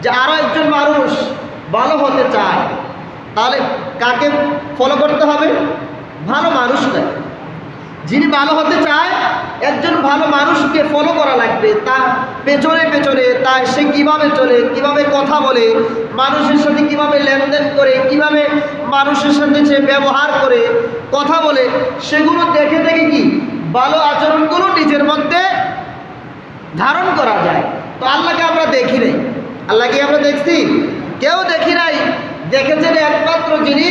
যে আরও একজন মানুষ ভালো হতে চায়, তাহলে কাকে ফলো করতে হবে? ভালো মানুষটা। যিনি ভালো হতে চায় একজন ভালো মানুষকে ফলো করা লাগবে, তার পেছনে পেছনে তার সে কীভাবে চলে, কিভাবে কথা বলে, মানুষের সাথে কিভাবে লেনদেন করে, কিভাবে মানুষের সাথে সে ব্যবহার করে কথা বলে, সেগুলো দেখে দেখে কি ভালো আচরণগুলো নিজের মধ্যে ধারণ করা যায়। তো আল্লাহকে আমরা দেখি নাই, আল্লাহকে আমরা দেখছি? কেউ দেখি নাই। দেখেছেন একমাত্র যিনি,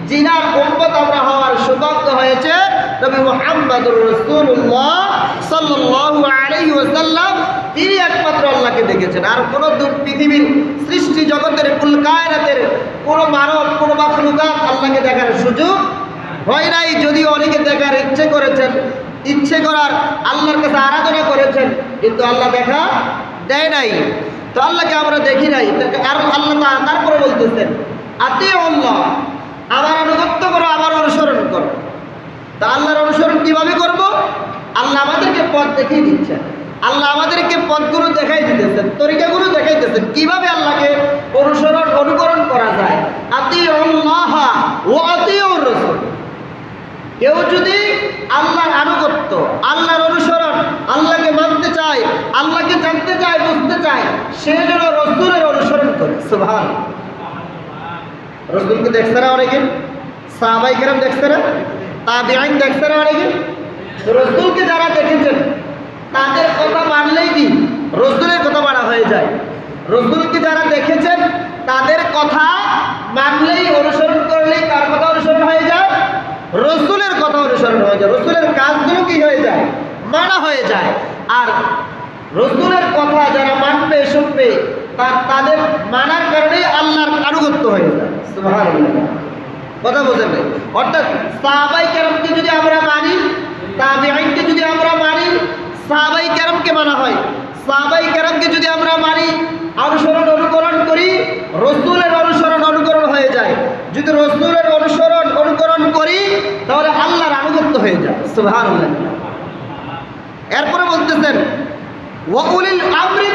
যিনার উম্মত আমরা হওয়ার সৌভাগ্য হয়েছে, নবী মুহাম্মদুর রাসূলুল্লাহ সাল্লাল্লাহু আলাইহি ওয়াসাল্লাম। তিনি একমাত্র আল্লাহকে দেখেছেন। আর কোনো পৃথিবীর সৃষ্টি জগতের কুল কায়নাতের কোনো মানব, কোনো মাখলুকাত আল্লাহকে দেখার সুযোগ হয় নাই। যদিও অনেকে দেখার ইচ্ছে করেছেন, ইচ্ছে করার আল্লাহর কাছে আরাধনা করেছেন, কিন্তু আল্লাহ দেখা দেয় নাই। তো আল্লাহকে আমরা দেখি নাই। আর আল্লাহ তারপরে বলতেছেন আতিউল্লাহ, আমার আনুগত্য করো, আমার অনুসরণ করো। তা আল্লাহর অনুসরণ কিভাবে করব? আল্লাহ আমাদেরকে পথ দেখিয়ে দিচ্ছেন, আল্লাহ আমাদেরকে পথগুলো দেখাই দিতেছেন, তরিকাগুলো দেখাইতেছেন কিভাবে আল্লাহকে অনুকরণ করা যায়। আতিউল্লাহ ওয়া আতিউর রাসূল। কেউ যদি আল্লাহর আনুগত্য, আল্লাহর অনুসরণ, আল্লাহকে মানতে চায়, আল্লাহকে জানতে চায়, বুঝতে চায়, সে যেন রাসূলের অনুসরণ করে। সুবহানাল্লাহ। রাসূলকে দেখছে না অনেকে? সাহাবায়ে কেরাম দেখছে না? তাবিঈন দেখছে না অনেকে? রাসূলকে যারা দেখেছেন তাদের কথা মানলেই কি রাসূলের কথা মানা হয়ে যায়। রাসূলকে যারা দেখেছেন তাদের কথা মানলেই, অনুসরণ করলেই কার কথা অনুসরণ হয়ে যায়? রাসূলের কথা অনুসরণ হয়ে যায়। রাসূলের কাজগুলো কি হয়ে যায়? মানা হয়ে যায়। আর রাসূলের কথা যারা মানবে, শুনবে, তাদের মানার কারণেই আল্লাহর আনুগত্য হয়ে যায়। সুবহানাল্লাহ। কথা বোঝেন নাই? অর্থাৎ সাহাবায়ে কেরামকে যদি আমরা মানি, তাবিঈনকে যদি আমরা মানি, সাহাবায়ে কেরামকে মানা হয়। সাহাবায়ে কেরামকে যদি আমরা মানি, অনুকরণ করি, রাসূলের অনুকরণ হয়ে যায়। যদি রাসূলের অনুকরণ করি, তাহলে আল্লাহর আনুগত্য হয়ে যায়। সুবহানাল্লাহ। এরপরে বলতেছেন ওয়া উলিল আমরি